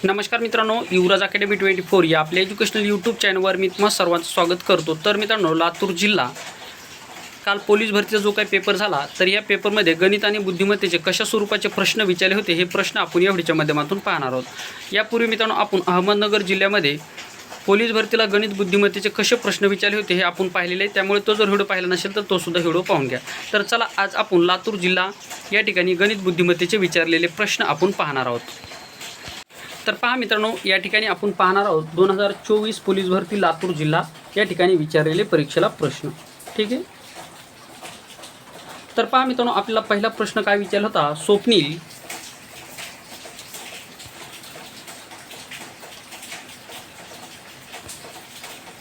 नमस्कार मित्रांनो, युवराज अकॅडमी 24 या आपल्या एज्युकेशनल यूट्यूब चॅनलवर मी तुम्हा सर्वांचं स्वागत करतो। तर मित्रांनो, लातूर जिल्हा काल पोलीस भरतीचा जो काही पेपर झाला, तर या पेपरमध्ये गणित आणि बुद्धिमत्तेचे कशा स्वरूपाचे प्रश्न विचारले होते हे प्रश्न आपण या व्हिडिओच्या माध्यमातून पाहणार आहोत। यापूर्वी मित्रांनो, आपण अहमदनगर जिल्ह्यामध्ये पोलीस भरतीला गणित बुद्धिमत्तेचे कसे प्रश्न विचारले होते हे आपण पाहिलेले आहे। त्यामुळे तो जर व्हिडिओ पाहिला नसेल तर तो सुद्धा व्हिडिओ पाहून घ्या। तर चला, आज आपण लातूर जिल्हा या ठिकाणी गणित बुद्धिमत्तेचे विचारलेले प्रश्न आपण पाहणार आहोत। तर पहा मित्रांनो, या ठिकाणी आपण पाहणार आहोत 2024 पोलीस भरती लातूर जिल्हा या ठिकाणी विचारलेले परीक्षेला प्रश्न। ठीक आहे, तर पहा मित्रांनो, आपल्याला पहिला प्रश्न काय विचारला होता? स्वप्नील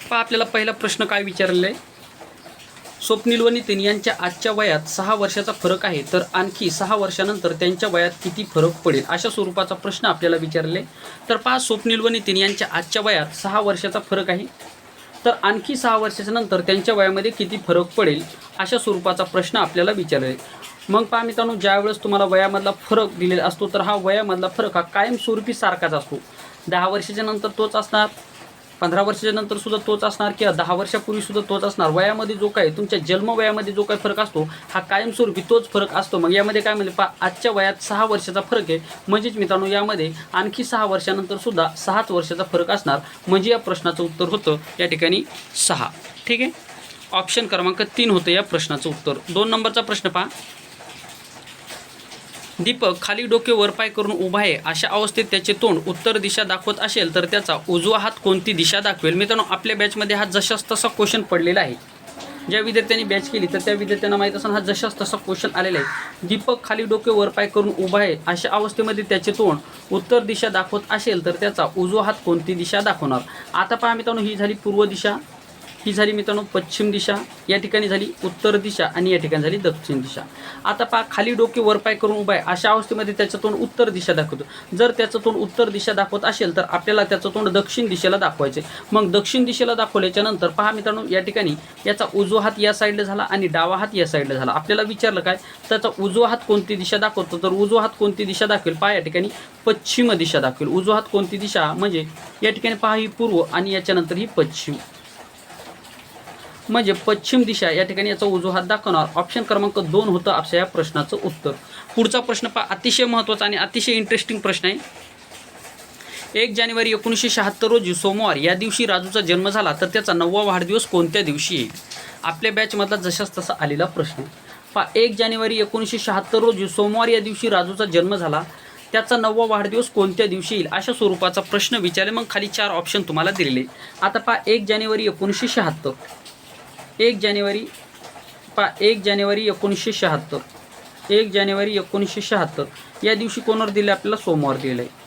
पहा, आपल्याला पहिला प्रश्न काय विचारलेला आहे? स्वप्नील व नितीन यांच्या आजच्या वयात 6 वर्षाचा फरक आहे, तर आणखी 6 वर्षानंतर त्यांच्या वयात किती फरक पडेल? अशा स्वरूपाचा प्रश्न आपल्याला विचारले। तर पहा, स्वप्नील व नितीन यांच्या आजच्या वयात 6 वर्षाचा फरक आहे, तर आणखी 6 वर्षाच्या नंतर त्यांच्या वयामध्ये किती फरक पडेल? अशा स्वरूपाचा प्रश्न आपल्याला विचारले। मग पहा मित्रांनो, ज्यावेळेस तुम्हाला वयामधला फरक दिलेला असतो, तर हा वयामधला फरक हा कायमस्वरूपी सारखाच असतो। 10 वर्षाच्या नंतर तोच असणार, 15 वर्षाच्या नंतर सुद्धा तोच असणार, किंवा 10 वर्षापूर्वी सुद्धा तोच असणार। वयामध्ये जो काही तुमच्या जन्मवयामध्ये जो काही फरक असतो हा कायमस्वरूपी तोच फरक असतो। मग यामध्ये काय म्हणजे पहा, आजच्या वयात 6 वर्षाचा फरक आहे, म्हणजेच मित्रांनो यामध्ये आणखी 6 वर्षानंतर सुद्धा 6च वर्षाचा फरक असणार। म्हणजे या प्रश्नाचं उत्तर होतं या ठिकाणी 6। ठीक आहे, ऑप्शन क्रमांक 3 होतं या प्रश्नाचं उत्तर। 2 नंबरचा प्रश्न पहा, दीपक खाली डोके वरपाय करून उभा आहे, अशा अवस्थेत त्याचे तोंड उत्तर दिशा दाखवत असेल तर त्याचा उजवा हात कोणती दिशा दाखवेल? मित्रांनो, आपल्या बॅचमध्ये हा जशास तसा क्वेश्चन पडलेला आहे। ज्या विद्यार्थ्यांनी बॅच केली तर त्या विद्यार्थ्यांना माहीत असताना हा जशास तसा क्वेश्चन आलेला आहे। दीपक खाली डोके वरपाय करून उभा आहे, अशा अवस्थेमध्ये त्याचे तोंड उत्तर दिशा दाखवत असेल तर त्याचा उजवा हात कोणती दिशा दाखवणार? आता पहा मित्रांनो, ही झाली पूर्व दिशा, ही झाली मित्रांनो पश्चिम दिशा, या ठिकाणी झाली उत्तर दिशा आणि या ठिकाणी झाली दक्षिण दिशा। आता पहा, खाली डोके वरपाय करून उभा आहे, अशा अवस्थेमध्ये त्याचं तोंड उत्तर दिशा दाखवतो। जर त्याचं तोंड उत्तर दिशा दाखवत असेल तर आपल्याला त्याचं तोंड दक्षिण दिशेला दाखवायचे। मग दक्षिण दिशेला दाखवल्याच्या नंतर पहा मित्रांनो, या ठिकाणी याचा उजवा हात या साईडला झाला आणि डावा हात या साईडला झाला। आपल्याला विचारलं काय, त्याचा उजवा हात कोणती दिशा दाखवतो? तर उजवा हात कोणती दिशा दाखवेल? पहा, या ठिकाणी पश्चिम दिशा दाखवेल। उजवा हात कोणती दिशा म्हणजे या ठिकाणी पहा, ही पूर्व आणि याच्यानंतर ही पश्चिम, म्हणजे पश्चिम दिशा या ठिकाणी याचा उजवा हात दाखवणार। ऑप्शन क्रमांक 2 होतं आपल्या या प्रश्नाचं उत्तर। पुढचा प्रश्न पहा, अतिशय महत्त्वाचा आणि अतिशय इंटरेस्टिंग प्रश्न आहे। 1 जानेवारी 1976 रोजी सोमवार या दिवशी राजूचा जन्म झाला, तर त्याचा 9वा वाढदिवस कोणत्या दिवशी येईल? आपल्या बॅचमधला जशाच तसा आलेला प्रश्न पहा, 1 जानेवारी 1976 रोजी सोमवार या दिवशी राजूचा जन्म झाला, त्याचा 9वा वाढदिवस कोणत्या दिवशी येईल? अशा स्वरूपाचा प्रश्न विचारले। मग खाली 4 ऑप्शन तुम्हाला दिलेले। आता पहा, 1 जानेवारी 1976, 1 जानेवारी पहा, 1 जानेवारी 1976, 1 जानेवारी 1976 या दिवशी कोणावर दिले? आपल्याला सोमवार दिलेला आहे।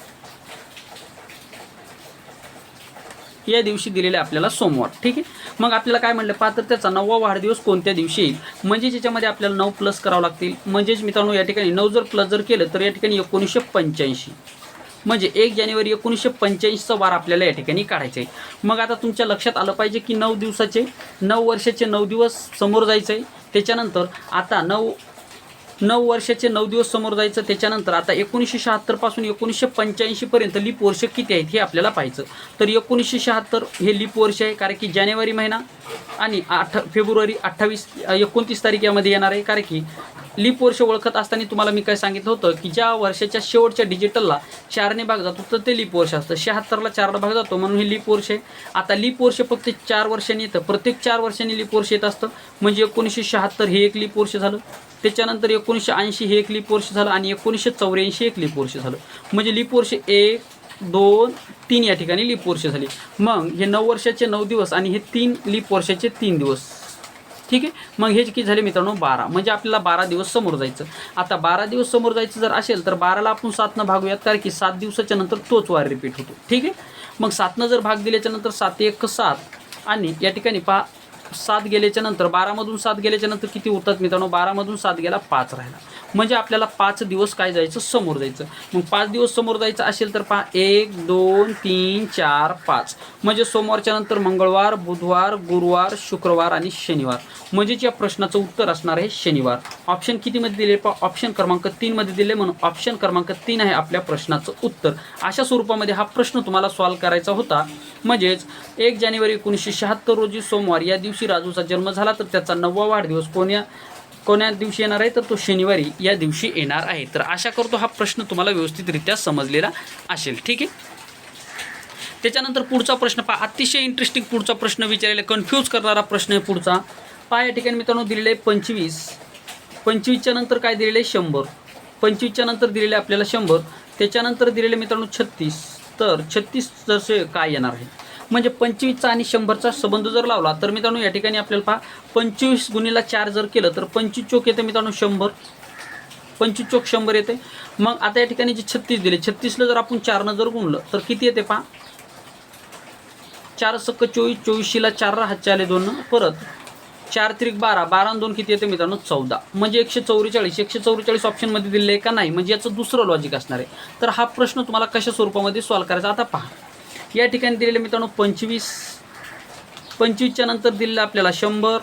या दिवशी दिलेले आपल्याला सोमवार। ठीक आहे, मग आपल्याला काय म्हणलं पहा, तर त्याचा 9वा वाढदिवस कोणत्या दिवशी येईल? म्हणजेच याच्यामध्ये आपल्याला 9 प्लस करावं लागतील। म्हणजेच मित्रांनो, या ठिकाणी 9 जर प्लस जर केलं तर या ठिकाणी 1985, म्हणजे 1 जानेवारी 1985चा वार आपल्याला या ठिकाणी काढायचं आहे। मग आता तुमच्या लक्षात आलं पाहिजे की 9 दिवसाचे 9 वर्षाचे 9 दिवस समोर जायचं आहे। त्याच्यानंतर आता 9 वर्षाचे 9 दिवस समोर जायचं। त्याच्यानंतर आता 1976 पासून 1985 पर्यंत लीप वर्ष किती आहेत हे आपल्याला पाहायचं। तर 1976 हे लीप वर्ष आहे, कारण की जानेवारी महिना आणि फेब्रुवारी 29 तारीख यामध्ये येणार आहे। कारण की लीप वर्ष ओळखत असताना तुम्हाला मी काय सांगितलं होतं की ज्या वर्षाच्या शेवटच्या डिजिटलला 4ने भाग जातो तर ते लीप वर्ष असतं। 76ला 4ला भाग जातो म्हणून हे लीप वर्ष आहे। आता लीप वर्ष फक्त 4 वर्षांनी येतं, प्रत्येक 4 वर्षांनी लीप वर्ष येत असतं। म्हणजे 1976 हे एक लीप वर्ष झालं, त्याच्यानंतर 1980 हे एक लीप वर्ष झालं आणि 1984 एक लीप वर्ष झालं। म्हणजे लीप वर्ष 1, 2, 3 या ठिकाणी लीप वर्ष झाली। मग हे 9 वर्षाचे 9 दिवस आणि हे 3 लीप वर्षाचे 3 दिवस। ठीक आहे, मग हे किती झाले मित्रांनो? 12, म्हणजे आपल्याला 12 दिवस समोर जायचं। आता 12 दिवस समोर जायचं जर असेल तर 12ला आपण 7नं भागूयात, कारण की 7 दिवसाच्या नंतर तोच वार रिपीट होतो। ठीक आहे, मग 7नं जर भाग दिल्याच्या नंतर 7 1 7 आणि या ठिकाणी पहा 7 गेल्याच्या नंतर 12मधून 7 गेल्याच्या नंतर किती उरतात मित्रांनो? 12मधून 7 गेला 5 राहिला। म्हणजे आपल्याला 5 दिवस काय जायचं, समोर जायचं. मग 5 दिवस समोर जायचं असेल तर पहा 1 2 3 4 5, म्हणजे सोमवारच्या नंतर मंगळवार, बुधवार, गुरुवार, शुक्रवार आणि शनिवार. म्हणजेच या प्रश्नाचं उत्तर असणार आहे शनिवार. ऑप्शन कितीमध्ये दिले पहा, ऑप्शन क्रमांक 3 मध्ये दिले, म्हणून ऑप्शन क्रमांक 3 आहे आपल्या प्रश्नाचं उत्तर. अशा स्वरूपामध्ये हा प्रश्न तुम्हाला सॉल्व्ह करायचा होता. म्हणजेच 1 जानेवारी 1976 रोजी सोमवार या दिवशी राजूचा जन्म झाला, तर त्याचा 9वा वाढदिवस कोण्या दिवशी येणार आहे, तर तो शनिवारी या दिवशी येणार आहे. तर आशा करतो हा प्रश्न तुम्हाला व्यवस्थितरित्या समजलेला असेल. ठीक आहे. त्याच्यानंतर पुढचा प्रश्न पहा, अतिशय इंटरेस्टिंग पुढचा प्रश्न विचारलेला, कन्फ्यूज करणारा प्रश्न आहे पुढचा. पहा या ठिकाणी मित्रांनो दिलेले आहे 25. 25च्या नंतर काय दिलेलं आहे 100. 25च्या नंतर दिलेले आपल्याला 100. त्याच्यानंतर दिलेले मित्रांनो 36. तर 36 जसे काय येणार आहे, म्हणजे 25चा आणि 100चा संबंध जर लावला तर मित्रांनो या ठिकाणी आपल्याला पहा 25 गुणिले 4 जर केलं तर 25 चोक येते मित्रांनो 100. 25 चोक 100 येते. मग आता या ठिकाणी जे 36 दिले, 36ला जर आपण 4 जर गुणलं तर किती येते पहा, 4 सक्क 24, 24ला 4 हातचे आले 2, परत 4 त्रिक 12, 12 आणि 2 किती येते मित्रांनो 14, म्हणजे 144. 144 ऑप्शनमध्ये दिले आहे का नाही, म्हणजे याचं दुसरं लॉजिक असणार आहे. तर हा प्रश्न तुम्हाला कशा स्वरूपामध्ये सॉल्व्ह करायचा आता पहा. या ठिकाणी दिलेले मित्रांनो 25. 25च्या नंतर दिलेलं आपल्याला 100.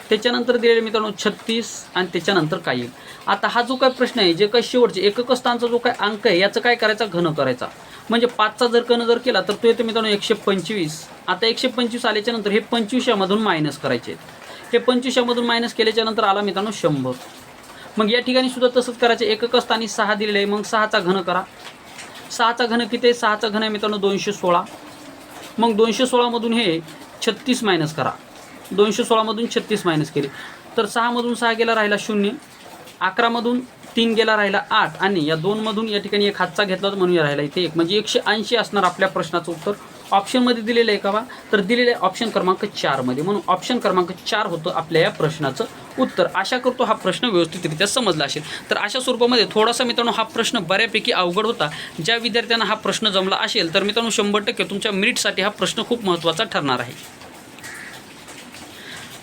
त्याच्यानंतर दिलेले मित्रांनो 36 आणि त्याच्यानंतर काय येईल. आता हा जो काय प्रश्न आहे, जे काय शेवटचे एकक स्थानचा जो काय अंक आहे याचं काय करायचा, घन करायचा. म्हणजे 5चा जर घन जर केला तर तो येतो मित्रांनो 125. आता 125 आल्याच्या नंतर हे 25 यामधून मायनस करायचे आहेत. हे 25 यामधून मायनस केल्याच्या नंतर आला मित्रांनो 100. मग या ठिकाणी सुद्धा तसंच करायचं. एकक स्थानी 6 दिलेले आहे, मग 6चा घन करा. 6चा घन किती आहे, 6चा घन आहे मित्रांनो 216. मग 216मधून हे 36 मायनस करा. 216मधून 36 मायनस केले तर 6मधून 6 गेला राहिला 0. 11मधून 3 गेला राहिला 8 आणि या 2मधून या ठिकाणी एक हातचा घेतला तर म्हणून राहिला इथे 1, म्हणजे 180 असणार आपल्या प्रश्नाचं उत्तर. ऑप्शनमध्ये दिलेलं आहे का बा, तर दिलेलं आहे ऑप्शन क्रमांक 4 मध्ये, म्हणून ऑप्शन क्रमांक 4 होतं आपल्या या प्रश्नाचं उत्तर. आशा करतो हा प्रश्न व्यवस्थितरित्या समजला असेल. तर अशा स्वरूपामध्ये थोडासा मित्रांनो हा प्रश्न बऱ्यापैकी अवघड होता. ज्या विद्यार्थ्यांना हा प्रश्न जमला असेल तर मित्रांनो 100% तुमच्या मिनिटसाठी हा प्रश्न खूप महत्त्वाचा ठरणार आहे.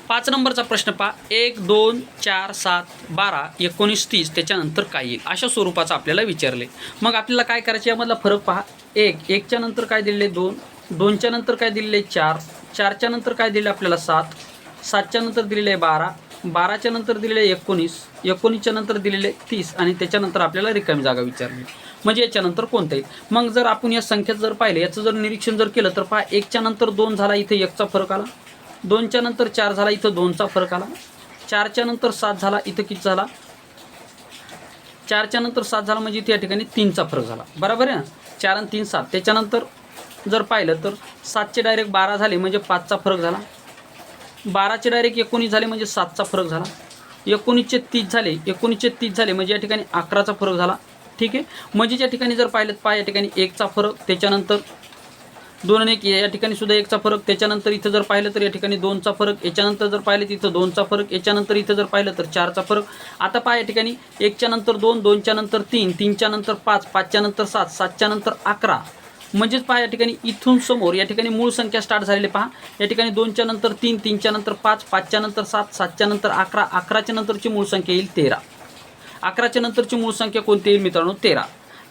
5 नंबरचा प्रश्न पहा, 1 2 4 7 12 19 30 त्याच्यानंतर काय येईल, अशा स्वरूपाचं आपल्याला विचारले. मग आपल्याला काय करायचे, यामधला फरक पहा. 1च्या नंतर काय दिलेले 2, 2च्या नंतर काय दिलेले 4, 4च्या नंतर काय दिले आपल्याला 7, 7च्या नंतर दिलेले 12, 12च्या नंतर दिलेले 19, 19च्या नंतर दिलेले 30 आणि त्याच्यानंतर आपल्याला रिकामी जागा विचारली. म्हणजे याच्यानंतर कोणतं येईल. मग जर आपण या संख्येत जर पाहिलं, याचं जर निरीक्षण जर केलं तर पहा 1च्या नंतर 2 झाला, इथे 1चा फरक आला. 2च्या नंतर 4 झाला, इथं 2चा फरक आला. 4च्या नंतर 7 झाला, इथं किती झाला, 4च्या नंतर 7 झाला, म्हणजे इथे या ठिकाणी 3चा फरक झाला. बरोबर आहे ना, 4 आणि 3 7. त्याच्यानंतर जर पाहिलं तर 7चे डायरेक्ट 12 झाले, म्हणजे 5चा फरक झाला. 12चे डायरेक्ट 19 झाले, म्हणजे 7चा फरक झाला. 19चे 30 झाले, 19चे 30 झाले, म्हणजे या ठिकाणी 11चा फरक झाला. ठीक आहे. म्हणजे या ठिकाणी जर पाहिलं पहा या ठिकाणी 1चा फरक, त्याच्यानंतर 2 आणि 1 या ठिकाणी सुद्धा 1चा फरक, त्याच्यानंतर इथं जर पाहिलं तर या ठिकाणी 2चा फरक, याच्यानंतर जर पाहिलं तर इथं 2चा फरक, याच्यानंतर इथं जर पाहिलं तर 4चा फरक. आता पहा या ठिकाणी 1च्या नंतर 2, 2च्या नंतर 3, 3च्या नंतर 5, 5च्या नंतर 7, 7च्या नंतर 11. म्हणजेच पहा या ठिकाणी इथून समोर या ठिकाणी मूळ संख्या स्टार्ट झालेली पहा. या ठिकाणी 2च्या नंतर 3, 3च्या नंतर 5, 5च्या नंतर 7, 7च्या नंतर 11, 11च्या नंतरची मूळ संख्या येईल 13. 11च्या नंतरची मूळ संख्या कोणती येईल मित्रांनो, 13.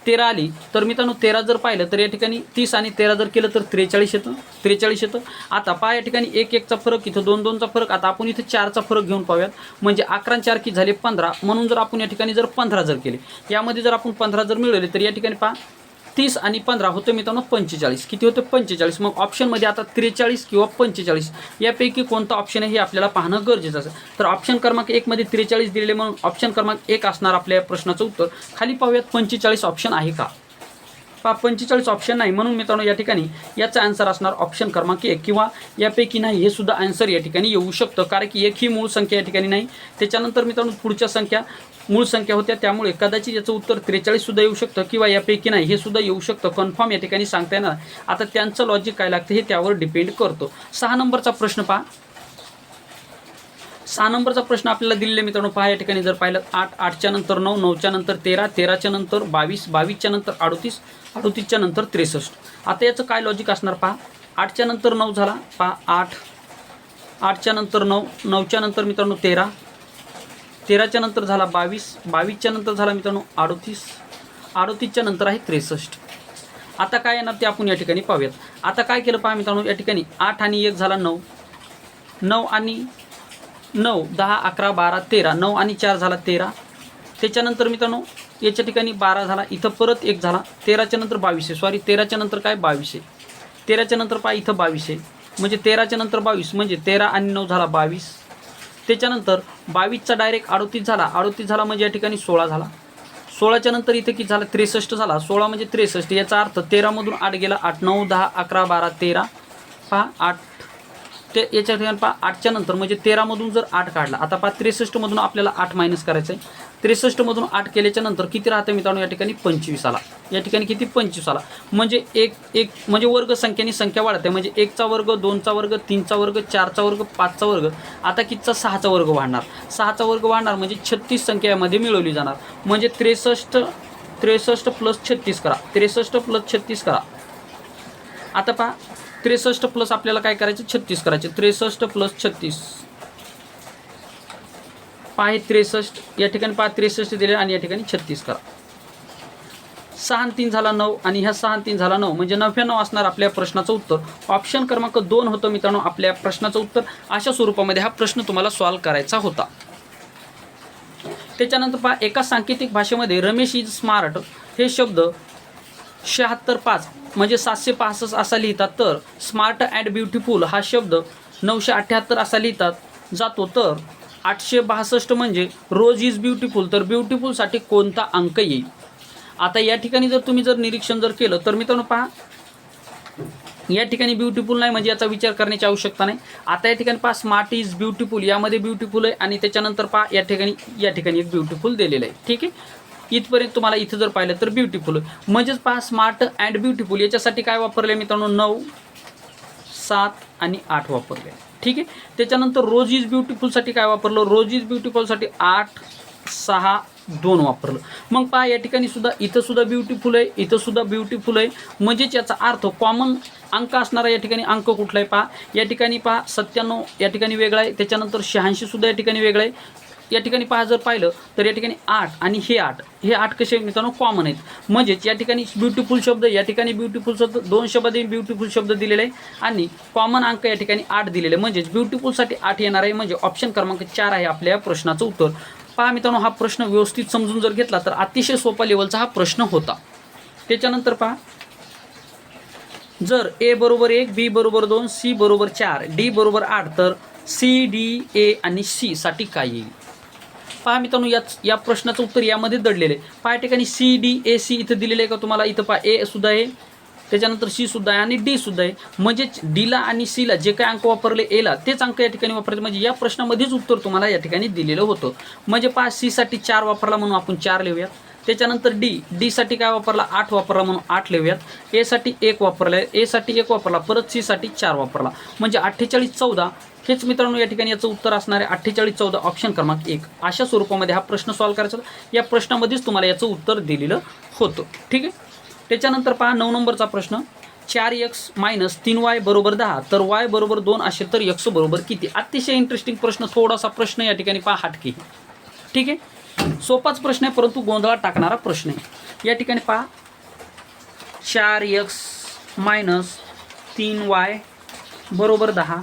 13 आली तर मित्रांनो 13 जर पाहिलं तर या ठिकाणी 30 आणि 13 जर केलं तर 43 येतं. 43 येतं. आता पहा या ठिकाणी 1 1चा फरक, इथं 2 2चा फरक. आता आपण इथं 4चा फरक घेऊन पाहूयात. म्हणजे 11 आणि 4 किती झाले 15. म्हणून जर आपण या ठिकाणी जर 15 जर केले, यामध्ये जर आपण 15 जर मिळवले तर या ठिकाणी पहा 30 आणि 15 होतं मित्रांनो 45. किती होतं 45. मग ऑप्शनमध्ये आता 43 किंवा 45 यापैकी कोणता ऑप्शन आहे हे आपल्याला पाहणं गरजेचं असेल. तर ऑप्शन क्रमांक 1 मध्ये 43 दिलेले, म्हणून ऑप्शन क्रमांक 1 असणार आपल्या प्रश्नाचं उत्तर. खाली पाहूयात 45 ऑप्शन आहे का. पहा 45 ऑप्शन नाही, म्हणून मित्रांनो या ठिकाणी याचा आन्सर असणार ऑप्शन क्रमांक 1 किंवा यापैकी नाही हे सुद्धा आन्सर या ठिकाणी येऊ शकतं, कारण की एक ही मूळ संख्या या ठिकाणी नाही. त्याच्यानंतर मित्रांनो पुढच्या संख्या मूळ संख्या होत्या, त्यामुळे कदाचित याचं उत्तर 43 सुद्धा येऊ शकतं किंवा यापैकी नाही हे सुद्धा येऊ शकतं. कन्फर्म या ठिकाणी सांगता येणार. आता त्यांचं लॉजिक काय लागतं हे त्यावर डिपेंड करतो. 6 नंबरचा प्रश्न पहा. 6 नंबरचा प्रश्न आपल्याला दिलेला मित्रांनो पहा या ठिकाणी जर पाहिलं 8, 8च्या नंतर 9, 9च्या नंतर 13, 13च्या नंतर 22, 22च्या नंतर 38, 38च्या नंतर 63. आता याचं काय लॉजिक असणार पहा. 8च्या नंतर 9 झाला पहा 8, 8च्या नंतर 9, 9च्या नंतर मित्रांनो 13, 13च्या नंतर झाला 22, 22च्या नंतर झाला मित्रांनो 38, 38च्या नंतर आहे 63. आता काय येणार ते आपण या ठिकाणी पाहूयात. आता काय केलं पहा मित्रांनो, या ठिकाणी 8 आणि 1 झाला 9, 9 आणि 9, 10, 11, 12, 13, 9 आणि 4 झाला 13. त्याच्यानंतर मित्रांनो याच्या ठिकाणी 12 झाला, इथं परत 1 झाला, 13च्या नंतर 22 आहे, सॉरी 13च्या नंतर काय 22 आहे, 13च्या नंतर पहा इथं 22 आहे, म्हणजे 13च्या नंतर 22 म्हणजे 13 आणि 9 झाला 22. त्याच्यानंतर 22चा डायरेक्ट 38 झाला, 38 झाला म्हणजे या ठिकाणी 16 झाला, 16च्या नंतर इथे किती झालं 63 झाला, 16 म्हणजे 63, याचा अर्थ 13मधून 8 गेला, 8, 9, 10, 11, 12, 13, पहा 8, ते याच्या ठिकाणी पहा 8च्या नंतर म्हणजे 13मधून जर 8 काढला, आता पहा 63मधून आपल्याला 8 मायनस करायचं आहे, 63मधून 8 केल्याच्या नंतर किती राहते मित्रांनो, या ठिकाणी 25 आला, या ठिकाणी किती 25 आला, म्हणजे एक म्हणजे वर्ग संख्येने संख्या वाढते, म्हणजे 1चा वर्ग, 2चा वर्ग, 3चा वर्ग, 4चा वर्ग, 5चा वर्ग, आता कितीचा 6चा वर्ग वाढणार, 6चा वर्ग वाढणार म्हणजे 36 संख्या यामध्ये मिळवली जाणार, म्हणजे 63 प्लस 36 करा, 63 प्लस 36 करा. आता पहा 63 प्लस आपल्याला काय करायचं 36 करायचे, 63 प्लस 36 पहा 63, या ठिकाणी पहा 63 दिले आणि या ठिकाणी 36 करा. 6 आणि 3 झाला 9 आणि ह्या 6 आणि 3 झाला 9 म्हणजे 99 असणार आपल्या प्रश्नाचं उत्तर. ऑप्शन क्रमांक 2 होतं मित्रांनो आपल्या प्रश्नाचं उत्तर. अशा स्वरूपामध्ये हा प्रश्न तुम्हाला सॉल्व्ह करायचा होता. त्याच्यानंतर पहा एका सांकेतिक भाषेमध्ये रमेश इज स्मार्ट हे शब्द 76.5 म्हणजे 765 असा लिहितात, तर स्मार्ट अँड ब्युटिफुल हा शब्द 978 असा लिहितात जातो, तर 862 म्हणजे रोज इज ब्युटिफुल, तर ब्युटिफुलसाठी कोणता अंक येईल. आता या ठिकाणी जर तुम्ही निरीक्षण केलं तर मित्रांनो पहा या ठिकाणी ब्युटिफुल नाही म्हणजे याचा विचार करण्याची आवश्यकता नाही. आता या ठिकाणी पहा स्मार्ट इज ब्युटिफुल, यामध्ये ब्युटिफुल आहे आणि त्याच्यानंतर पहा या ठिकाणी एक ब्युटिफुल दिलेलं आहे. ठीक आहे, इथपर्यंत तुम्हाला इथं जर पाहिलं तर ब्युटिफुल म्हणजेच पहा स्मार्ट अँड ब्युटिफुल याच्यासाठी काय वापरले मित्रांनो 9, 7 आणि 8 वापरले. ठीक आहे, त्याच्यानंतर रोज इज ब्युटिफुलसाठी काय वापरलं, रोज इज ब्युटिफुलसाठी 8, 6, 2 वापरलं. मग पहा या ठिकाणी सुद्धा इथं सुद्धा ब्युटिफुल आहे, इथं सुद्धा ब्युटिफुल आहे, म्हणजेच याचा अर्थ कॉमन अंक असणारा या ठिकाणी अंक कुठला आहे पहा, या ठिकाणी पहा 97 या ठिकाणी वेगळा आहे, त्याच्यानंतर 86 सुद्धा या ठिकाणी वेगळं आहे. या ठिकाणी पहा जर पाहिलं तर या ठिकाणी 8 आणि हे 8 कसे मित्रांनो कॉमन आहेत, म्हणजेच या ठिकाणी ब्युटिफुल शब्द, या ठिकाणी ब्युटिफुल शब्द, 2 शब्दात ब्युटिफुल शब्द दिलेले आहे आणि कॉमन अंक या ठिकाणी 8 दिलेले, म्हणजेच ब्युटिफुलसाठी 8 येणार आहे, म्हणजे ऑप्शन क्रमांक 4 आहे आपल्या प्रश्नाचं उत्तर. पहा मित्रांनो हा प्रश्न व्यवस्थित समजून जर घेतला तर अतिशय सोपा लेवलचा हा प्रश्न होता. त्याच्यानंतर पहा जर ए बरोबर 1, बी बरोबर 2, सी बरोबर 4, डी बरोबर 8 तर सी, डी, ए आणि सी साठी काय येईल. पहा मित्रांनो या प्रश्नाचं उत्तर यामध्ये दडलेलं आहे. पहा या ठिकाणी सी, डी, ए, सी इथं दिलेलं आहे का तुम्हाला, इथं पहा ए सुद्धा आहे, त्याच्यानंतर सी सुद्धा आहे आणि डी सुद्धा आहे, म्हणजेच डीला आणि सीला जे काही अंक वापरले एला तेच अंक या ठिकाणी वापरायचे, म्हणजे या प्रश्नामध्येच उत्तर तुम्हाला या ठिकाणी दिलेलं होतं. म्हणजे पहा सीसाठी 4 वापरला म्हणून आपण 4 लिहूयात, त्याच्यानंतर डीसाठी काय वापरला 8 वापरला म्हणून 8 लिहूयात, एसाठी 1 वापरला, एसाठी 1 वापरला, परत सीसाठी 4 वापरला, म्हणजे 48, 14 हेच मित्रांनो या ठिकाणी याचं उत्तर असणार आहे 48, 14 ऑप्शन क्रमांक 1. अशा स्वरूपामध्ये हा प्रश्न सॉल्व्ह करायचा होता. या प्रश्नामध्येच तुम्हाला याचं उत्तर दिलेलं होतं. ठीक आहे, त्याच्यानंतर पहा 9 नंबरचा प्रश्न, 4x - 3y बरोबर 10 तर y बरोबर 2 असेल तर x बरोबर किती. अतिशय इंटरेस्टिंग प्रश्न, थोडासा प्रश्न या ठिकाणी पहा हटके. ठीक आहे, सोपाच प्रश्न आहे परंतु गोंधळात टाकणारा प्रश्न आहे. या ठिकाणी पहा 4x - 3y बरोबर 10,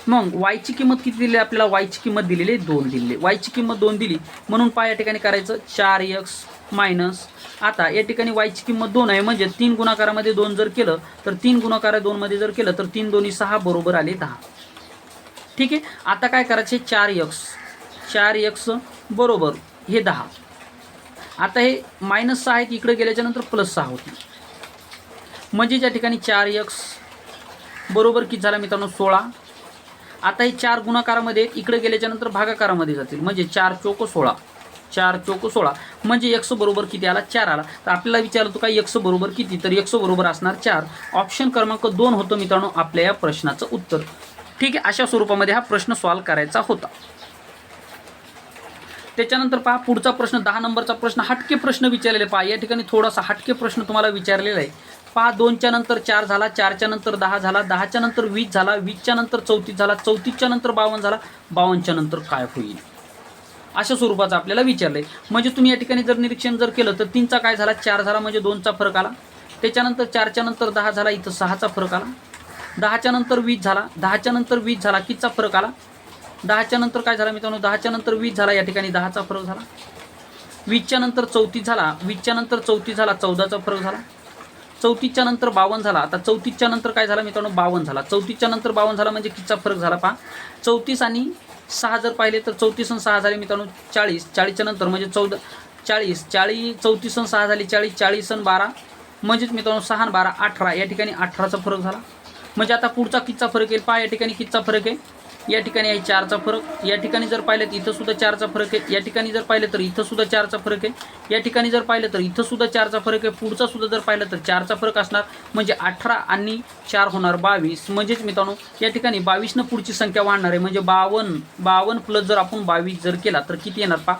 मग वायची किंमत किती दिली आपल्याला, वायची किंमत दिलेली आहे 2 दिलेली, वायची किंमत 2 दिली म्हणून पहा या ठिकाणी करायचं 4x मायनस, आता या ठिकाणी वायची किंमत 2 आहे म्हणजे 3 गुणाकारामध्ये 2 जर केलं तर 3 गुणाकार 2 मध्ये जर केलं तर 3 2 6 बरोबर आले 10. ठीक आहे, आता काय करायचे 4x बरोबर हे 10, आता हे -6 आहेत इकडे गेल्याच्या नंतर +6 होते, म्हणजे या ठिकाणी 4x बरोबर किती झाला मित्रांनो 16. आता हे 4 गुणाकारामध्ये इकडे गेल्याच्या नंतर भागाकारामध्ये जातील, म्हणजे 4 चौक 16, 4 चौक 16 म्हणजे x बरोबर किती आला 4 आला. तर आपल्याला विचारतो काय x बरोबर किती, तर x बरोबर असणार 4. ऑप्शन क्रमांक 2 होतं मित्रांनो आपल्या या प्रश्नाचं उत्तर. ठीक आहे, अशा स्वरूपामध्ये हा प्रश्न सॉल्व्ह करायचा होता. त्याच्यानंतर पहा पुढचा प्रश्न 10 नंबरचा प्रश्न, हटके प्रश्न विचारलेले पहा. या ठिकाणी थोडासा हटके प्रश्न तुम्हाला विचारलेला आहे. पहा 2च्या नंतर 4 झाला, 4च्या नंतर 10 झाला, 10च्या नंतर 20 झाला, 20च्या नंतर 34 झाला, 34च्या नंतर 52 झाला, 52च्या नंतर काय होईल. अशा स्वरूपाचं आपल्याला विचारलं आहे. म्हणजे तुम्ही या ठिकाणी जर निरीक्षण जर केलं तर 3चा काय झाला 4 झाला म्हणजे 2चा फरक आला. त्याच्यानंतर 4च्या नंतर 10 झाला, इथं 6चा फरक आला. 10च्या नंतर 20 झाला, 10च्या नंतर 20 झाला, कितीचा फरक आला. 10च्या नंतर काय झाला मित्रांनो 10च्या नंतर 20 झाला, या ठिकाणी 10चा फरक झाला. 20च्या नंतर 34 झाला, 20च्या नंतर 34 झाला, 14चा फरक झाला. 34च्या नंतर 52 झाला. आता 34च्या नंतर काय झाला मित्रांनो 52 झाला. 34च्या नंतर 52 झाला म्हणजे कितीचा फरक झाला पहा. 34 आणि 6 जर पाहिले तर 34 आणि 6 झाले मित्रांनो 40. 40च्या नंतर म्हणजे 40 34 आणि 6 झाली 40, 40 आणि 12 म्हणजेच मित्रांनो 6 आणि 12 18. या ठिकाणी 18चा फरक झाला. म्हणजे आता पुढचा कितीचा फरक येईल पहा. या ठिकाणी कितीचा फरक आहे, या ठिकाणी आहे 4चा फरक. या ठिकाणी जर पाहिलं तर इथं सुद्धा 4चा फरक आहे. या ठिकाणी जर पाहिलं तर इथं सुद्धा 4चा फरक आहे. या ठिकाणी जर पाहिलं तर इथं सुद्धा 4चा फरक आहे. पुढचा सुद्धा जर पाहिलं तर 4चा फरक असणार. म्हणजे 18 आणि 4 होणार 22. म्हणजेच मित्रांनो या ठिकाणी 22 पुढची संख्या वाढणार आहे. म्हणजे 52 प्लस जर आपण 22 जर केला तर किती येणार पहा.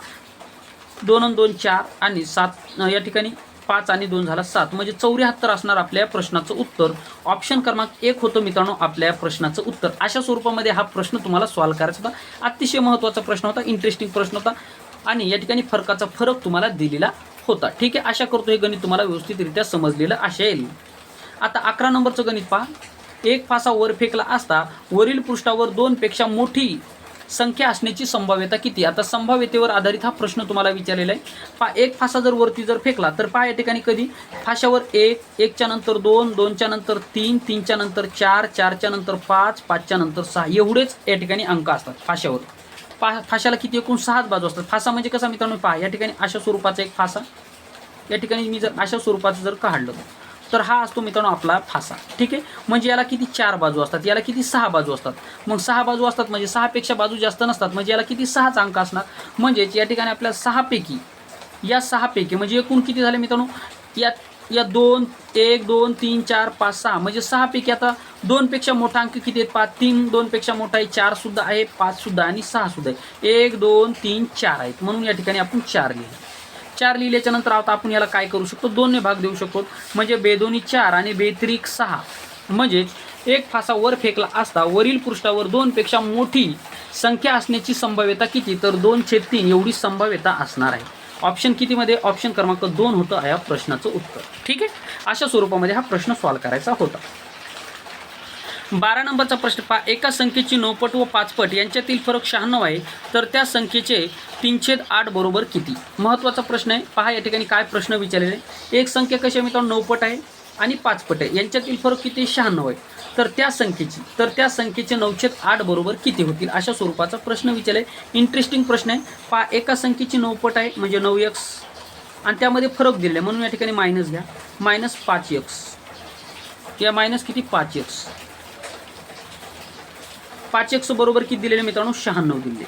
2 आणि 2 4 आणि 7 या ठिकाणी 5 आणि 2 झाला 7. म्हणजे 74 असणार आपल्या प्रश्नाचं उत्तर. ऑप्शन क्रमांक 1 होतं मित्रांनो आपल्या प्रश्नाचं उत्तर. अशा स्वरूपामध्ये हा प्रश्न तुम्हाला सॉल्व्ह करायचा होता. अतिशय महत्त्वाचा प्रश्न होता, इंटरेस्टिंग प्रश्न होता आणि या ठिकाणी फरक तुम्हाला दिलेला होता. ठीक आहे, आशा करतो हे गणित तुम्हाला व्यवस्थितरित्या समजलेलं असेल. आता 11 नंबरचं गणित पहा. एक फासा वर फेकला असता वरील पृष्ठावर 2 पेक्षा मोठी संख्या असण्याची संभाव्यता किती. आता संभाव्यतेवर आधारित हा प्रश्न तुम्हाला विचारलेला आहे. पहा एक फासा जर वरती जर फेकला तर पहा या ठिकाणी कधी फाशावर 1, 1च्या नंतर 2, 2च्या नंतर 3, 3च्या नंतर 4, 4च्या नंतर 5, 5च्या नंतर 6 एवढेच या ठिकाणी अंक असतात फाशावर. फाशाला किती एकूण 6 बाजू असतात. फासा म्हणजे कसा मित्रांनो पहा या ठिकाणी अशा स्वरूपाचा एक फासा. या ठिकाणी मी जर अशा स्वरूपाचं जर काढलं तर हा असतो मित्रांनो आपला फासा. ठीक आहे, म्हणजे याला किती 4 बाजू असतात, याला किती 6 बाजू असतात. मग 6 बाजू असतात म्हणजे 6 पेक्षा बाजू जास्त नसतात. म्हणजे याला किती 6च अंक असणार. म्हणजेच या ठिकाणी आपल्या 6 पैकी म्हणजे एकूण किती झाले मित्रांनो या 2 1 2 3 4 5 6 म्हणजे 6 पैकी आता 2 पेक्षा मोठा अंक किती आहेत पहा. 3 2 पेक्षा मोठा आहे, 4 सुद्धा आहे, 5 सुद्धा आणि 6 सुद्धा आहे. 1 2 3 4 आहेत म्हणून या ठिकाणी आपण 4 लिहिले. 4 लिहिल्याच्या नंतर आता आपण याला काय करू शकतो 2 ने भाग देऊ शकतो. म्हणजे बेदोनी 4 आणि बेत्रिक 6. म्हणजेच एक फासा वर फेकला असता वरील पृष्ठावर 2 पेक्षा मोठी संख्या असण्याची संभाव्यता किती तर 2/3 एवढी संभाव्यता असणार आहे. ऑप्शन कितीमध्ये ऑप्शन क्रमांक 2 होतं या प्रश्नाचं उत्तर. ठीक आहे, अशा स्वरूपामध्ये हा प्रश्न सॉल्व्ह करायचा होता. 12 नंबरचा प्रश्न पहा. एका संख्येची 9 पट व 5 पट यांच्यातील फरक 96 आहे तर त्या संख्येचे 3/8 बरोबर किती. महत्त्वाचा प्रश्न आहे पहा. या ठिकाणी काय प्रश्न विचारलेले आहे. एक संख्या कशी आहे मित्रांनो 9 पट आहे आणि 5 पट आहे, यांच्यातील फरक किती 96 आहे. तर त्या संख्येचे 9/8 बरोबर किती होतील अशा स्वरूपाचा प्रश्न विचारला आहे. इंटरेस्टिंग प्रश्न आहे पहा. एका संख्येची 9 पट आहे म्हणजे 9x आणि त्यामध्ये फरक दिले म्हणून या ठिकाणी मायनस घ्या. -5x या मायनस किती 5x. 5x बरोबर किती दिलेले मित्रांनो 96 दिले.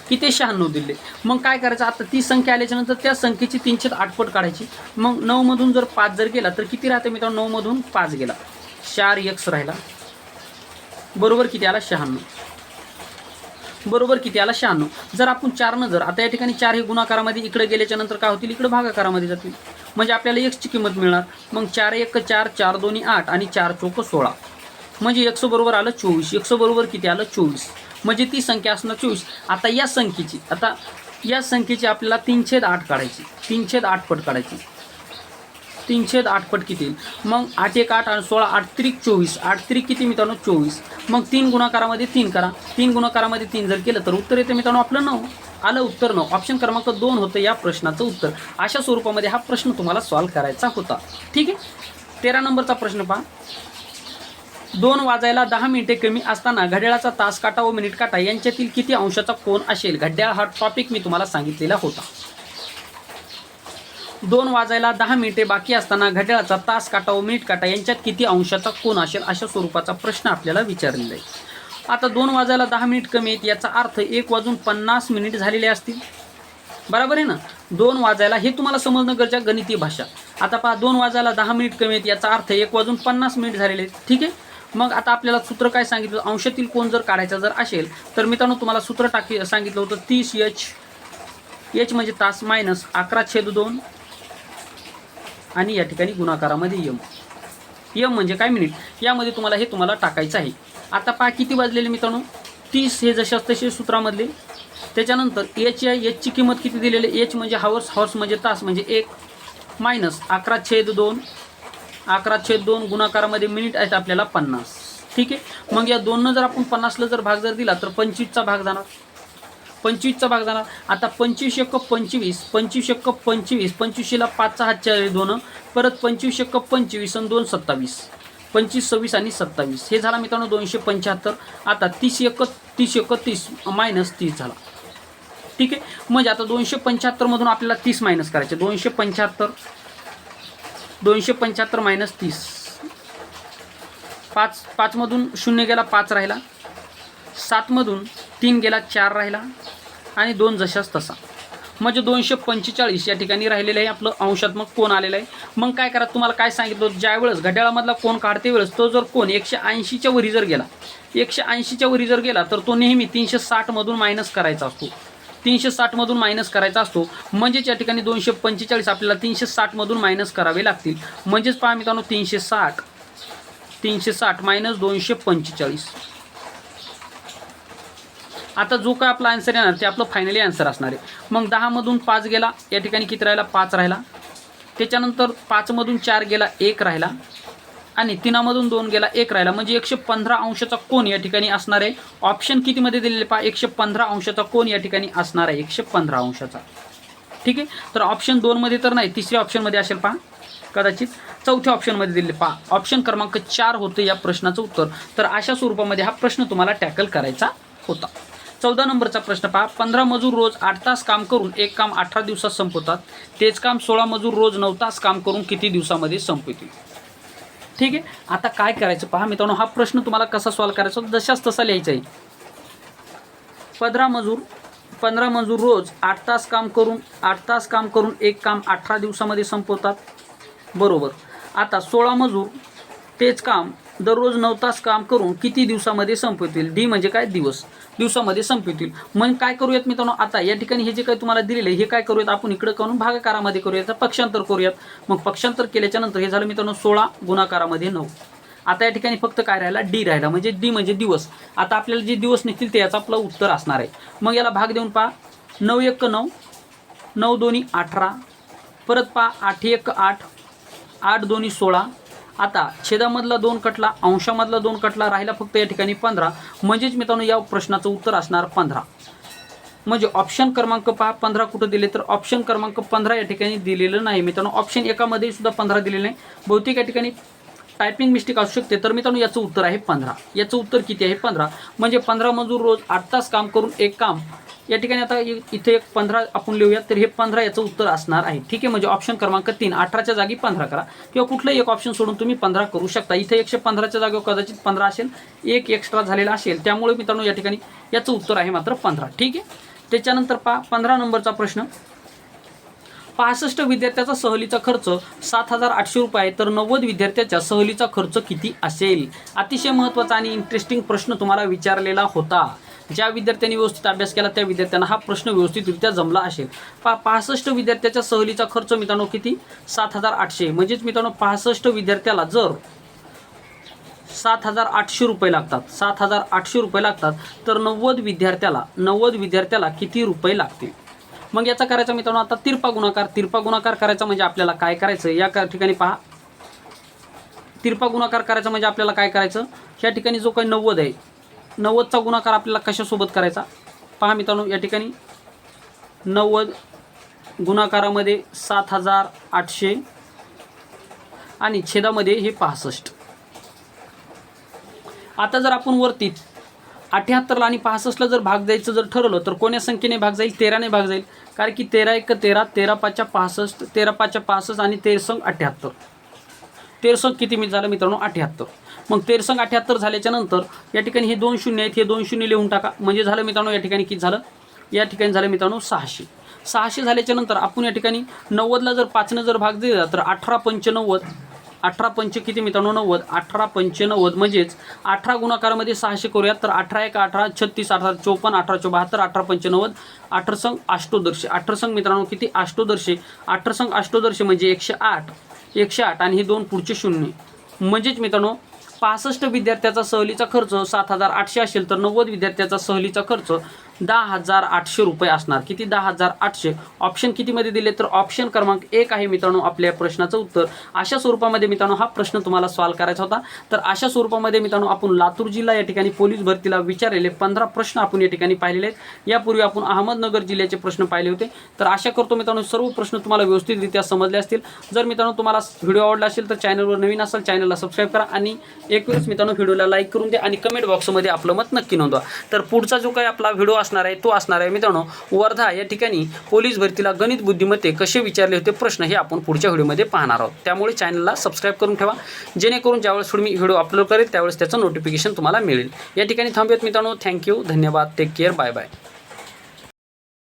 किती 96 दिले. मग काय करायचं आता ती संख्या आल्याच्या नंतर त्या संख्येची 3/8 पट काढायची. मग 9 मधून जर 5 जर गेला तर किती राहते मित्रांनो 9 मधून 5 गेला 4x राहिला बरोबर किती आला 96. बरोबर किती आला 96. जर आपण 4 जर आता या ठिकाणी 4 हे गुणाकारामध्ये इकडे गेल्याच्या नंतर काय होतील इकडे भागाकारामध्ये जातील म्हणजे आपल्याला x ची किंमत मिळणार. मग 4 1 4 4 2 8 आणि 4 चौक 16 म्हणजे x बरोबर आलं 24. x बरोबर किती आलं 24 म्हणजे ती संख्या असणार 24. आता या संख्येची आपल्याला 3/8 काढायची. 3/8 पट काढायची. 3/8 पट किती मग 8 1 8 आणि 16 8 त्रिक 24. 8 त्रिक किती मित्रांनो 24. मग 3 गुणाकारामध्ये 3 करा. 3 गुणाकारामध्ये 3 जर केलं तर उत्तर येते मित्रांनो आपलं 9. आलं उत्तर 9. ऑप्शन क्रमांक 2 होतं या प्रश्नाचं उत्तर. अशा स्वरूपामध्ये हा प्रश्न तुम्हाला सॉल्व्ह करायचा होता. ठीक आहे, 13 नंबरचा प्रश्न पहा. 2 वाजायला 10 मिनिटे कमी असताना घड्याळाचा तास काटा व मिनिट काटा यांच्यातील किती अंशाचा कोन असेल. घड्याळ हा टॉपिक मी तुम्हाला सांगितलेला होता. 2 वाजायला 10 मिनिटे बाकी असताना घड्याळाचा तास काटा व मिनिट काटा यांच्यात किती अंशाचा कोन असेल अशा स्वरूपाचा प्रश्न आपल्याला विचारलेला आहे. आता 2 वाजायला 10 मिनिट कमी आहेत याचा अर्थ 1 वाजून 50 मिनिट झालेले असतील. बरोबर आहे ना. 2 वाजायला हे तुम्हाला समजणं गरजेचं गणिती भाषा. आता पहा 2 वाजायला 10 मिनिट कमी आहेत याचा अर्थ 1 वाजून 50 मिनिट झालेले आहेत. ठीक आहे, मग आता आपल्याला सूत्र काय सांगितलं अंशातील कोन जर काढायचा जर असेल तर मित्रांनो तुम्हाला सूत्र सांगितलं होतं 30h. h म्हणजे तास मायनस 11/2 आणि या ठिकाणी गुणाकारामध्ये m म्हणजे काय मिनिट. यामध्ये तुम्हाला टाकायचं आहे. आता पहा किती वाजलेले मित्रांनो 30 हे जशाच तसे सूत्रामधले त्याच्यानंतर एच आहे, एचची किंमत किती दिलेली आहे, एच म्हणजे हावर्स, हॉर्स म्हणजे तास म्हणजे 1 मायनस 11/2, 11/2 गुणाकारामध्ये मिनिट आहेत आपल्याला 50. ठीक आहे. मग या 2 जर आपण 50ला जर भाग जर दिला तर 25चा भाग जाणार, 25चा भाग जाणार. आता 25 × 25, 25 × 25, 25ला 5चा हातच्या 2, परत 25 × 25 आणि 2 27, 25, 26 आणि 27 हे झाला मित्रांनो 275. आता 30 × 30 मायनस 30 झाला. ठीक आहे. म्हणजे आता 275 मधून आपल्याला 30 मायनस करायचे. 275 मायनस 30, 5 मधून 0 गेला 5 राहिला, 7 मधून 3 गेला 4 राहिला आणि 2 जशाच तसा, म्हणजे 245 या ठिकाणी राहिलेलं आहे आपलं अंशात्मक कोण आलेला आहे. मग काय करा, तुम्हाला काय सांगितलं, ज्यावेळेस घड्याळामधला कोण काढते वेळेस तो जर कोण 180च्या वरी जर गेला, 180च्या वरी जर गेला तर तो नेहमी 360 मधून मायनस करायचा असतो, 360 मधून मायनस करायचा असतो. म्हणजेच या ठिकाणी 245 आपल्याला 360 मधून मायनस करावे लागतील. म्हणजेच पहा मित्रांनो 360 मायनस 245. आता जो काय आपला आन्सर येणार ते आपलं फायनली आन्सर असणार आहे. मग 10 मधून 5 गेला, या ठिकाणी किती राहिला 5 राहिला. त्याच्यानंतर 5 मधून 4 गेला 1 राहिला आणि 3 मधून 2 गेला 1 राहिला, म्हणजे 115 अंशाचा कोन या ठिकाणी असणार आहे. ऑप्शन कितीमध्ये दिलेले पहा, 115 अंशाचा कोन या ठिकाणी असणार आहे, 115 अंशाचा. ठीक आहे. तर ऑप्शन 2 मध्ये तर नाही, तिसऱ्या ऑप्शनमध्ये असेल पहा, कदाचित चौथ्या ऑप्शनमध्ये दिलेले पहा. ऑप्शन क्रमांक 4 होतं या प्रश्नाचं उत्तर. तर अशा स्वरूपामध्ये हा प्रश्न तुम्हाला टॅकल करायचा होता. 14 नंबरचा प्रश्न पहा. 15 मजूर रोज 8 तास काम करून एक काम 18 दिवसात संपवतात. तेच काम 16 मजूर रोज 9 तास काम करून किती दिवसामध्ये संपवतील. ठीक आहे. आता काय करायचं पहा मित्रांनो, हा प्रश्न तुम्हाला कसा सॉल्व करायचा जशाच तसा लिहायचा आहे. 15 मजूर रोज 8 तास काम करून एक काम 18 दिवसामध्ये संपवतात. बरोबर. आता 16 मजूर तेच काम दररोज 9 तास काम करून किती दिवसामध्ये संपवतील. डी म्हणजे काय, दिवसामध्ये संपवतील. मग काय करूयात मित्रांनो, आता या ठिकाणी हे जे काही तुम्हाला दिलेलं आहे हे काय करूयात आपण इकडे करून भागाकारामध्ये करूयात, पक्षांतर करूयात. मग पक्षांतर केल्याच्या नंतर हे झालं मित्रांनो 16 गुणाकारामध्ये 9. आता या ठिकाणी फक्त काय राहिला, डी राहिला, म्हणजे डी म्हणजे दिवस. आता आपल्याला जे दिवस निघतील ते याचं आपलं उत्तर असणार आहे. मग याला भाग देऊन पहा, 9 × 1 = 9, 9 × 2 = 18, परत पहा 8 × 1 = 8, 8 × 2 = 16. आता छेदामधला 2 कटला, अंशामधला 2 कटला, राहिला फक्त या ठिकाणी 15. म्हणजेच मित्रांनो या प्रश्नाचं उत्तर असणार 15. म्हणजे ऑप्शन क्रमांक पहा 15 कुठं दिले, तर ऑप्शन क्रमांक 15 या ठिकाणी दिलेलं नाही मित्रांनो. ऑप्शन एकामध्ये सुद्धा 15 दिलेलं नाही. बहुतेक या ठिकाणी टायपिंग मिस्टेक असू शकते. तर मित्रांनो याचं उत्तर आहे 15. याचं उत्तर किती आहे, 15. म्हणजे 15 मजूर रोज 8 तास काम करून एक काम, या ठिकाणी आता इथे एक 15 आपण लिहूयात, तर हे 15 याचं उत्तर असणार आहे. ठीक आहे. म्हणजे ऑप्शन क्रमांक 3, 18च्या जागी 15 करा किंवा कुठलंही एक ऑप्शन सोडून तुम्ही 15 करू शकता. इथे 115च्या जागेवर कदाचित 15 असेल, एक एक्स्ट्रा झालेला असेल, त्यामुळे मित्रांनो या ठिकाणी याचं उत्तर आहे मात्र 15. ठीक आहे. त्याच्यानंतर पहा 15 नंबरचा प्रश्न. 65 विद्यार्थ्याचा सहलीचा खर्च 7,800 रुपये आहे, तर 90 विद्यार्थ्याच्या सहलीचा खर्च किती असेल. अतिशय महत्त्वाचा आणि इंटरेस्टिंग प्रश्न तुम्हाला विचारलेला होता. ज्या विद्यार्थ्यांनी व्यवस्थित अभ्यास केला त्या विद्यार्थ्यांना हा प्रश्न व्यवस्थितरित्या जमला असेल. 65 विद्यार्थ्याच्या सहलीचा खर्च मित्रांनो किती, 7,800. म्हणजेच मित्रांनो 65 विद्यार्थ्याला जर 7,800 रुपये लागतात, 7,800 रुपये लागतात, तर 90 विद्यार्थ्याला किती रुपये लागतील. मग याचा करायचा मित्रांनो आता तिरपा गुणाकार करायचा. म्हणजे आपल्याला काय करायचं, या ठिकाणी पहा, तिरपा गुणाकार करायचा म्हणजे आपल्याला काय करायचं, या ठिकाणी जो काही 90 आहे, 90चा गुणाकार आपल्याला कशासोबत करायचा पहा मित्रांनो. या ठिकाणी 90 गुणाकारामध्ये 7,800 आणि छेदामध्ये हे 65. आता जर आपण वरती 78ला आणि 65ला जर भाग द्यायचं जर ठरवलं तर कोण्या संख्येने भाग जाईल, 13ने भाग जाईल. कारण की 13 × 1 = 13, 13 × 5 = 65, 13 × 5 = 65 आणि 13 × 78. 13 किती मी झालं मित्रांनो 78. मग 13 × 78 झाल्याच्या नंतर या ठिकाणी हे 2 शून्य आहेत, हे 2 शून्य लिहून टाका. म्हणजे झालं मित्रांनो या ठिकाणी किती झालं, या ठिकाणी झालं मित्रांनो 600. 600 झाल्याच्या नंतर आपण या ठिकाणी 90ला जर 5ने जर भाग दिला तर 18 × 5 = 90, 18 × 5 किती मित्रांनो 90, 18 × 5 = 90. म्हणजेच 18 गुणाकारामध्ये 600 करूयात, तर 18 × 1 = 18, 36, 18, 54, 18, 72, 18 × 5 = 90, 18 संग अष्टोदर्शी, 18 संग मित्रांनो किती अष्टोदर्शी, 18 संग अष्टोदर्शी म्हणजे 108, 108 आणि हे 2 पुढचे शून्य. म्हणजेच मित्रांनो 65 विद्यार्थ्याचा सहलीचा खर्च 7,800 असेल, तर 90 विद्यार्थ्याचा सहलीचा खर्च 10,800 रुपये असणार. किती? 10,800. ऑप्शन कितीमध्ये दिले? तर ऑप्शन क्रमांक 1 आहे मित्रांनो आपल्या प्रश्नाचं उत्तर. अशा स्वरूपामध्ये मित्रांनो हा प्रश्न तुम्हाला सॉल्व्ह करायचा होता. तर अशा स्वरूपामध्ये मित्रांनो आपण लातूर जिल्हा या ठिकाणी पोलीस भरतीला विचारलेले 15 प्रश्न आपण या ठिकाणी पाहिलेले आहेत. यापूर्वी आपण अहमदनगर जिल्ह्याचे प्रश्न पाहिले होते. तर आशा करतो मित्रांनो सर्व प्रश्न तुम्हाला व्यवस्थितरित्या समजले असतील. जर मित्रांनो तुम्हाला व्हिडिओ आवडला असेल तर चॅनलवर नवीन असाल चॅनलला सबस्क्राईब करा आणि एक वेळेस मित्रांनो व्हिडिओला लाईक करून द्या आणि कमेंट बॉक्समध्ये आपलं मत नक्की नोंदवा. तर पुढचा जो काही आपला व्हिडिओ असणार आहे तो असणार आहे मित्रांनो वर्धा या ठिकाणी पोलीस भरतीला गणित बुद्धिमत्ते कसे विचारले होते प्रश्न हे आपण पुढच्या व्हिडिओमध्ये पाहणार आहोत. त्यामुळे चॅनलला सबस्क्राईब करून ठेवा जेणेकरून ज्यावेळेस मी व्हिडिओ अपलोड करेल त्यावेळेस त्याचं नोटिफिकेशन तुम्हाला मिळेल. या ठिकाणी थांबूयात मित्रांनो. थँक्यू, धन्यवाद, टेक केअर, बाय बाय.